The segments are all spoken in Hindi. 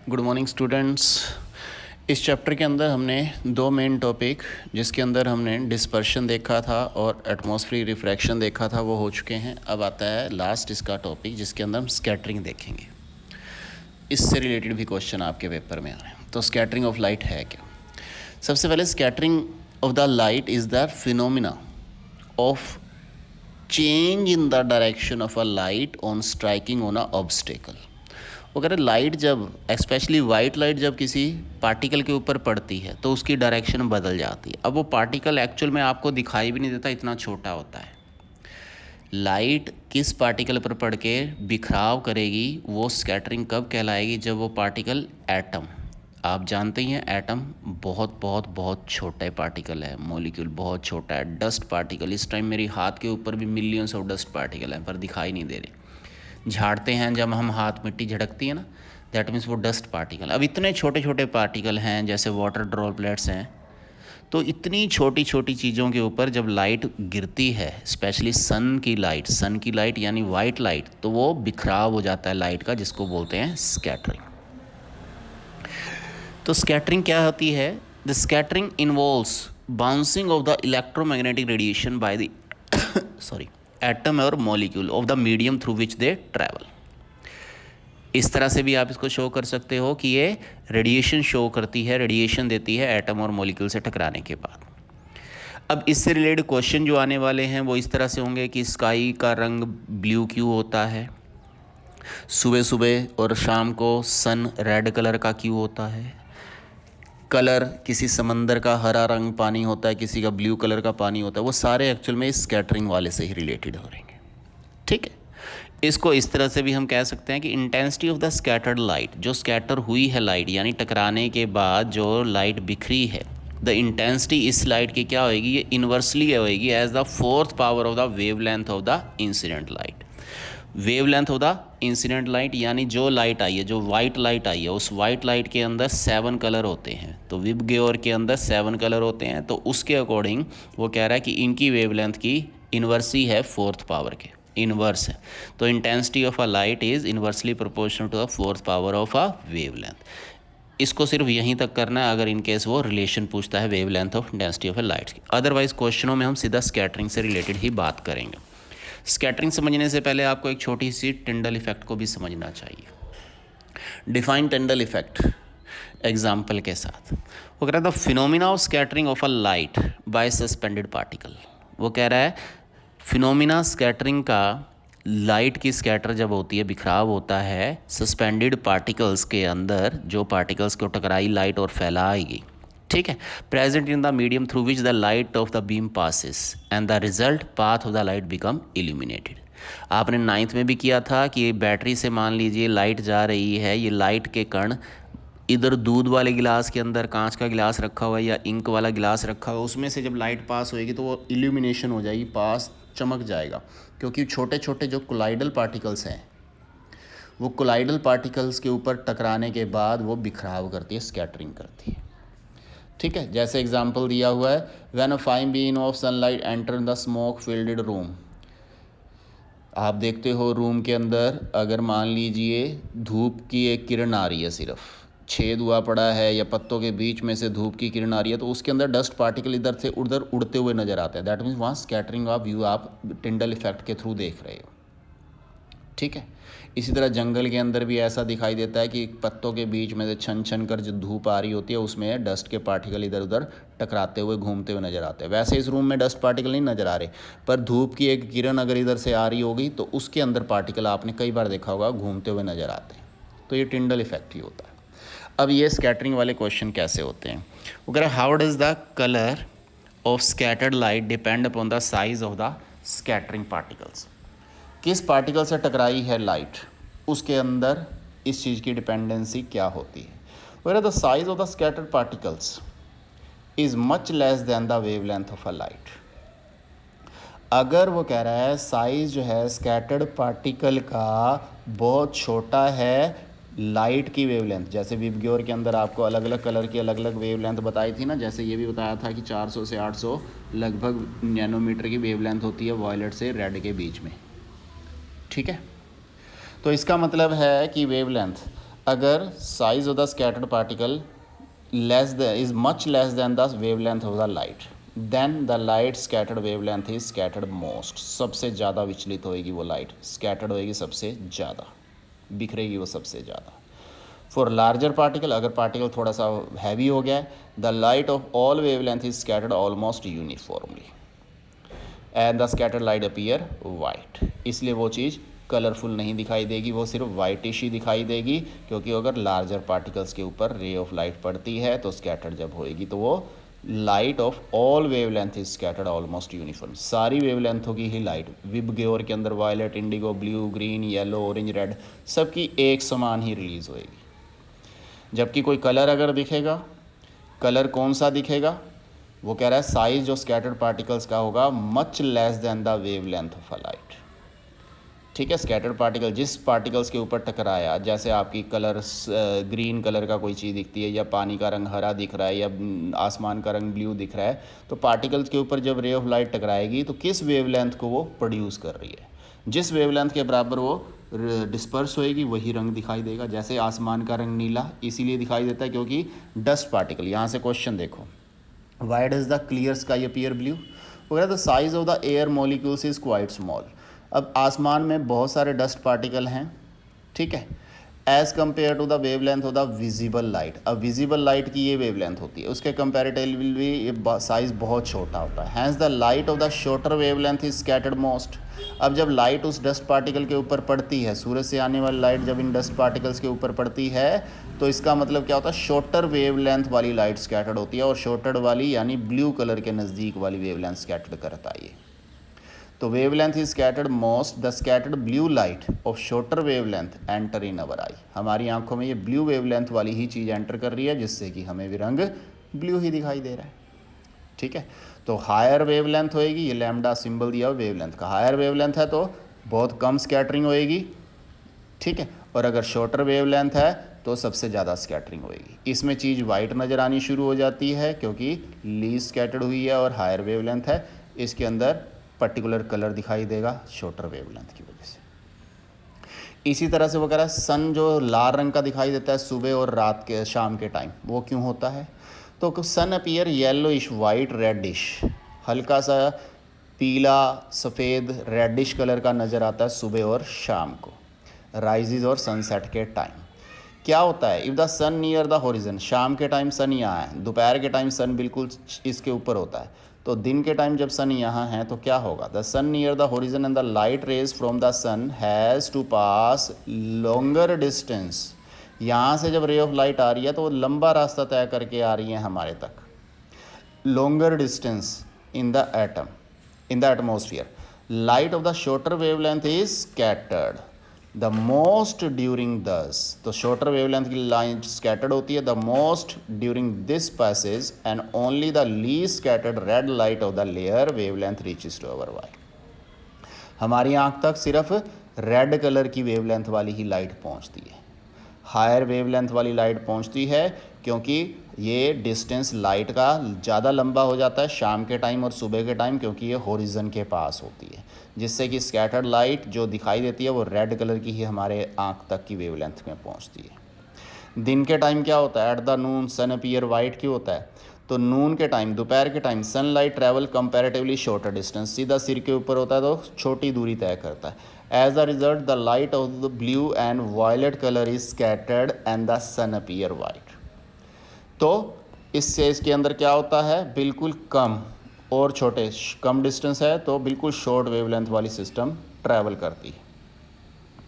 Good morning students. इस चैप्टर के अंदर हमने दो मेन टॉपिक जिसके अंदर हमने डिस्पर्शन देखा था और एटमॉस्फेरिक रिफ्रैक्शन देखा था वो हो चुके हैं। अब आता है लास्ट इसका टॉपिक जिसके अंदर हम स्कैटरिंग देखेंगे। इससे रिलेटेड भी क्वेश्चन आपके पेपर में आ रहे हैं। तो स्कैटरिंग ऑफ लाइट है क्या? सबसे पहले scattering of the light is the phenomena of change in the direction of a light on striking on a obstacle. अगर लाइट जब स्पेशली वाइट लाइट जब किसी पार्टिकल के ऊपर पड़ती है तो उसकी डायरेक्शन बदल जाती है। अब वो पार्टिकल एक्चुअल में आपको दिखाई भी नहीं देता, इतना छोटा होता है। लाइट किस पार्टिकल पर पड़ के बिखराव करेगी वो स्कैटरिंग कब कहलाएगी? जब वो पार्टिकल एटम, आप जानते ही हैं एटम बहुत बहुत बहुत छोटे पार्टिकल है, मॉलिक्यूल बहुत छोटा है, डस्ट पार्टिकल। इस टाइम मेरी हाथ के ऊपर भी मिलियंस ऑफ डस्ट पार्टिकल हैं पर दिखाई नहीं दे रहे। झाड़ते हैं जब हम हाथ, मिट्टी झड़कती है ना, दैट मीन्स वो डस्ट पार्टिकल। अब इतने छोटे छोटे पार्टिकल हैं जैसे वाटर ड्रॉपलेट्स हैं। तो इतनी छोटी छोटी चीज़ों के ऊपर जब लाइट गिरती है, स्पेशली सन की लाइट यानी वाइट लाइट, तो वो बिखराव हो जाता है लाइट का, जिसको बोलते हैं स्कैटरिंग। तो स्कैटरिंग क्या होती है? The scattering involves bouncing of the electromagnetic radiation by the atom और molecule of the medium through which they travel. इस तरह से भी आप इसको शो कर सकते हो कि ये रेडिएशन शो करती है, रेडिएशन देती है एटम और मॉलिक्यूल से टकराने के बाद। अब इससे रिलेटेड क्वेश्चन जो आने वाले हैं वो इस तरह से होंगे कि स्काई का रंग ब्लू क्यों होता है, सुबह सुबह और शाम को सन रेड कलर का क्यों होता है, कलर किसी समंदर का हरा रंग पानी होता है, किसी का ब्लू कलर का पानी होता है। वो सारे एक्चुअल में स्कैटरिंग वाले से ही रिलेटेड हो रहेंगे। ठीक है, इसको इस तरह से भी हम कह सकते हैं कि intensity of the scattered light, जो स्कैटर हुई है लाइट यानी टकराने के बाद जो लाइट बिखरी है, द इंटेंसिटी इस लाइट की क्या होएगी? ये इन्वर्सली होएगी as the fourth power of the wavelength of the incident light. Wavelength of the incident light यानी जो लाइट आई है, जो वाइट लाइट आई है, उस वाइट लाइट के अंदर 7 कलर होते हैं। तो विबग्योर के अंदर 7 कलर होते हैं। तो उसके अकॉर्डिंग वो कह रहा है कि इनकी वेवलेंथ की इन्वर्स ही है फोर्थ पावर के, इन्वर्स है। तो intensity of a light is inversely proportional to the fourth power of a wavelength. इसको सिर्फ यहीं तक करना है अगर इनकेस वो रिलेशन पूछता है wavelength of intensity of A light की। अदरवाइज क्वेश्चनों में हम सीधा स्कैटरिंग से रिलेटेड ही बात करेंगे। स्कैटरिंग समझने से पहले आपको एक छोटी सी टिंडल इफेक्ट को भी समझना चाहिए। डिफाइन टिंडल इफेक्ट एग्जाम्पल के साथ। वो कह रहा है the phenomena of scattering of a light by suspended particle. वो कह रहा है फिनोमिना स्कैटरिंग का, लाइट की स्कैटर जब होती है, बिखराव होता है सस्पेंडेड पार्टिकल्स के अंदर, जो पार्टिकल्स को टकराई लाइट और फैलाएगी। ठीक है, present in the medium through which the light of the beam passes and the result path of the light become illuminated. आपने 9th में भी किया था कि बैटरी से मान लीजिए लाइट जा रही है, ये लाइट के कण इधर दूध वाले गिलास के अंदर कांच का गिलास रखा हुआ है या इंक वाला गिलास रखा हुआ है, उसमें से जब लाइट पास होएगी तो वो इल्यूमिनेशन हो जाएगी, पास चमक जाएगा। क्योंकि छोटे छोटे जो कोलाइडल पार्टिकल्स हैं वो कोलाइडल पार्टिकल्स के ऊपर टकराने के बाद वो बिखराव करती है, स्कैटरिंग करती है। ठीक है, जैसे एग्जाम्पल दिया हुआ है when a fine beam of sunlight enter the smoke field room. आप देखते हो रूम के अंदर अगर मान लीजिए धूप की एक किरण आ रही है, सिर्फ छेद हुआ पड़ा है या पत्तों के बीच में से धूप की किरण आ रही है, तो उसके अंदर डस्ट पार्टिकल इधर से उधर उड़ते हुए नजर आते हैं। दैट मीन्स वहाँ स्कैटरिंग ऑफ व्यू आप टिंडल इफेक्ट के थ्रू देख रहे हो। ठीक है, इसी तरह जंगल के अंदर भी ऐसा दिखाई देता है कि पत्तों के बीच में से छन छन कर जो धूप आ रही होती है उसमें डस्ट के पार्टिकल इधर उधर टकराते हुए घूमते हुए नज़र आते हैं। वैसे इस रूम में डस्ट पार्टिकल नहीं नज़र आ रहे, पर धूप की एक किरण अगर इधर से आ रही होगी तो उसके अंदर पार्टिकल आपने कई बार देखा होगा घूमते हुए नज़र आते हैं। तो ये टिंडल इफेक्ट ही होता है। अब ये स्कैटरिंग वाले क्वेश्चन कैसे होते हैं? वगैरह how does the colour of scattered light depend upon the size of the scattering particles. किस पार्टिकल से टकराई है लाइट, उसके अंदर इस चीज़ की डिपेंडेंसी क्या होती है। Where the size of the scattered particles is much less than the wavelength of a light. अगर वो कह रहा है साइज जो है स्कैटर्ड पार्टिकल का बहुत छोटा है लाइट की वेवलेंथ, जैसे विबग्योर के अंदर आपको अलग अलग कलर की अलग अलग वेवलेंथ बताई थी ना, जैसे ये भी बताया था कि 400 से 800 लगभग नैनोमीटर की वेवलेंथ होती है वॉयलेट से रेड के बीच में। ठीक है, तो इसका मतलब है कि वेवलेंथ अगर size of the scattered particle is much less than the wavelength of the light, then the light scattered wavelength is scattered most. सबसे ज़्यादा विचलित होएगी वो लाइट, स्कैटर्ड होएगी सबसे ज़्यादा, बिखरेगी वो सबसे ज़्यादा. फॉर लार्जर पार्टिकल, अगर पार्टिकल थोड़ा सा हैवी हो गया है, the light of all wavelength is scattered almost uniformly and the scattered light appear white. इसलिए वो चीज़ कलरफुल नहीं दिखाई देगी, वो सिर्फ वाइटिश ही दिखाई देगी, क्योंकि अगर लार्जर पार्टिकल्स के ऊपर रे ऑफ लाइट पड़ती है तो स्कैटर्ड जब होएगी तो वो light of all wavelength is scattered almost uniform. सारी वेवलेंथों की ही लाइट, विब ग्योर के अंदर violet, indigo, blue, green, yellow, orange, red, सबकी एक समान ही रिलीज़ होएगी. जबकि कोई कलर अगर दिखेगा, कलर कौन सा दिखेगा, वो कह रहा है साइज जो स्कैटर्ड पार्टिकल्स का होगा much less than the wavelength of a light. ठीक है, स्कैटर्ड पार्टिकल जिस पार्टिकल्स के ऊपर टकराया, जैसे आपकी कलर ग्रीन कलर का कोई चीज़ दिखती है, या पानी का रंग हरा दिख रहा है, या आसमान का रंग ब्लू दिख रहा है, तो पार्टिकल्स के ऊपर जब रे ऑफ लाइट टकराएगी तो किस वेवलेंथ को वो प्रोड्यूस कर रही है, जिस वेवलेंथ के बराबर वो डिस्पर्स होएगी वही रंग दिखाई देगा. जैसे आसमान का रंग नीला इसीलिए दिखाई देता है क्योंकि डस्ट पार्टिकल. यहाँ से क्वेश्चन देखो, why does the clear sky appear blue? वगैरह the size of the air molecules is quite small. अब आसमान में बहुत सारे डस्ट पार्टिकल हैं, ठीक है, as compare to the wavelength of the visible light. अब विजिबल लाइट की ये वेवलेंथ होती है, उसके कंपेरेटिवली ये साइज़ बहुत छोटा होता है. Hence the light of the shorter wavelength is scattered most. अब जब लाइट उस डस्ट पार्टिकल के ऊपर पड़ती है, सूरज से आने वाली लाइट जब इन डस्ट पार्टिकल्स के ऊपर पड़ती है तो इसका मतलब क्या होता है, शॉर्टर वेवलेंथ वाली लाइट स्कैटर्ड होती है, और शॉर्टर वाली यानी ब्लू कलर के नज़दीक वाली वेवलेंथ स्कैटर्ड करता है ये. तो wavelength is scattered most, the scattered blue light of shorter wavelength enter in our eye. हमारी आंखों में ये ब्लू वेवलेंथ वाली ही चीज़ एंटर कर रही है, जिससे कि हमें भी रंग ब्लू ही दिखाई दे रहा है. ठीक है, तो हायर वेवलेंथ होएगी, ये लैम्डा सिंबल दिया हुआ वेवलेंथ का, हायर वेवलेंथ है तो बहुत कम स्कैटरिंग होएगी. ठीक है, और अगर शॉर्टर वेवलेंथ है तो सबसे ज़्यादा स्कैटरिंग होएगी. इसमें चीज़ वाइट नज़र आनी शुरू हो जाती है क्योंकि लीस्ट स्कैटर्ड हुई है और हायर वेवलेंथ है, इसके अंदर पर्टिकुलर कलर दिखाई देगा शॉर्टर वेवलेंथ की वजह से. इसी तरह से वो कह रहा है सन जो लाल रंग का दिखाई देता है सुबह और रात के शाम के टाइम, वो क्यों होता है? तो सन अपीयर येलोइश, वाइट, रेडिश, हल्का सा पीला, सफ़ेद, रेडिश कलर का नज़र आता है सुबह और शाम को, राइजेज और सनसेट के टाइम. क्या होता है, if the sun near the horizon, शाम के टाइम सन यहाँ है, दोपहर के टाइम सन बिल्कुल इसके ऊपर होता है, तो दिन के टाइम जब सन यहाँ है तो क्या होगा, the sun near the horizon and the light rays from the sun has to pass longer distance. यहाँ से जब रे ऑफ लाइट आ रही है तो वो लंबा रास्ता तय करके आ रही है हमारे तक, longer distance in the atom, in the atmosphere. Light of the shorter wavelength is scattered the most during this. तो शॉर्टर वेवलेंथ की लाइन स्कैटर्ड होती है the most during this passage and only the least scattered red light of the layer wavelength reaches to our eye. हमारी आंख तक सिर्फ रेड कलर की वेवलेंथ वाली ही लाइट पहुंचती है, हायर वेवलेंथ वाली लाइट पहुंचती है क्योंकि ये डिस्टेंस लाइट का ज़्यादा लंबा हो जाता है शाम के टाइम और सुबह के टाइम, क्योंकि ये होरिजन के पास होती है, जिससे कि स्कैटर्ड लाइट जो दिखाई देती है वो रेड कलर की ही हमारे आँख तक की वेवलेंथ में पहुंचती है. दिन के टाइम क्या होता है, at the noon sun appear white क्यों होता है, तो नून के टाइम, दोपहर के time sun light travel comparatively shorter distance, सीधा सिर के ऊपर होता है तो छोटी दूरी तय करता है. As a result the light of the blue and violet colour is scattered and the sun appear white. तो इससे इसके अंदर क्या होता है, बिल्कुल कम और छोटे, कम डिस्टेंस है तो बिल्कुल शॉर्ट वेवलेंथ वाली सिस्टम ट्रैवल करती है.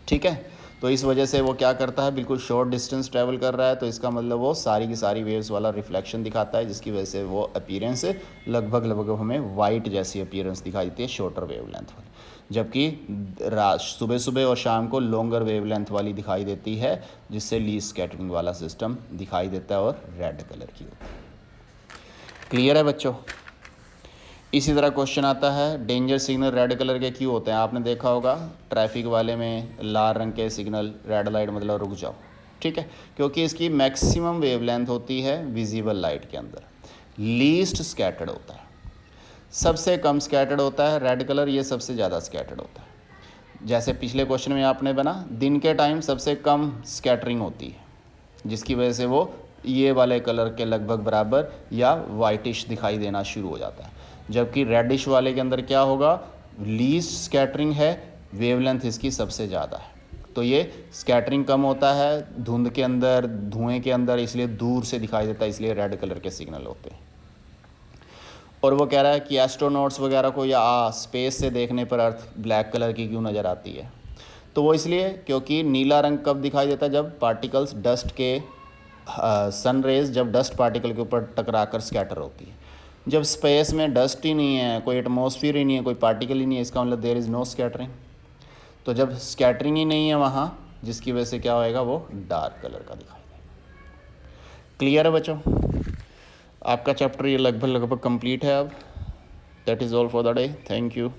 ठीक है, तो इस वजह से वो क्या करता है, बिल्कुल शॉर्ट डिस्टेंस ट्रैवल कर रहा है, तो इसका मतलब वो सारी की सारी वेव्स वाला रिफ्लेक्शन दिखाता है, जिसकी वजह से वो अपीयरेंस लगभग हमें वाइट जैसी अपीयरेंस दिखाई देती है शॉर्टर वेवलेंथ वाली, जबकि सुबह सुबह और शाम को लॉन्गर वेवलेंथ वाली दिखाई देती है, जिससे लीस्ट स्कैटरिंग वाला सिस्टम दिखाई देता है और रेड कलर की होती है. क्लियर है बच्चों? इसी तरह क्वेश्चन आता है डेंजर सिग्नल रेड कलर के क्यों होते हैं. आपने देखा होगा ट्रैफिक वाले में लाल रंग के सिग्नल, रेड लाइट मतलब रुक जाओ. ठीक है, क्योंकि इसकी मैक्सिमम वेवलेंथ होती है विजिबल लाइट के अंदर, लीस्ट स्कैटर्ड होता है, सबसे कम स्कैटर्ड होता है रेड कलर, ये सबसे ज़्यादा स्कैटर्ड होता है. जैसे पिछले क्वेश्चन में आपने बना, दिन के टाइम सबसे कम स्कैटरिंग होती है, जिसकी वजह से वो ये वाले कलर के लगभग बराबर या वाइटिश दिखाई देना शुरू हो जाता है। जबकि रेडिश वाले के अंदर क्या होगा, लीस्ट स्कैटरिंग है, वेवलेंथ इसकी सबसे ज़्यादा है, तो ये स्कैटरिंग कम होता है धुंध के अंदर, धुएं के अंदर, इसलिए दूर से दिखाई देता है, इसलिए रेड कलर के सिग्नल होते हैं। और वो कह रहा है कि एस्ट्रोनॉट्स वगैरह को या स्पेस से देखने पर अर्थ ब्लैक कलर की क्यों नज़र आती है, तो वो इसलिए क्योंकि नीला रंग कब दिखाई देता है, जब पार्टिकल्स डस्ट के सन रेज जब डस्ट पार्टिकल के ऊपर टकराकर स्कैटर होती है। जब स्पेस में डस्ट ही नहीं है, कोई एटमॉस्फेयर ही नहीं है, कोई पार्टिकल ही नहीं है, इसका मतलब देयर इज़ नो स्कैटरिंग। तो जब स्कैटरिंग ही नहीं है वहाँ, जिसकी वजह से क्या होएगा, वो डार्क कलर का दिखाई देगा। क्लियर है बच्चों? आपका चैप्टर ये लगभग कंप्लीट है अब। That is all for the day. Thank you.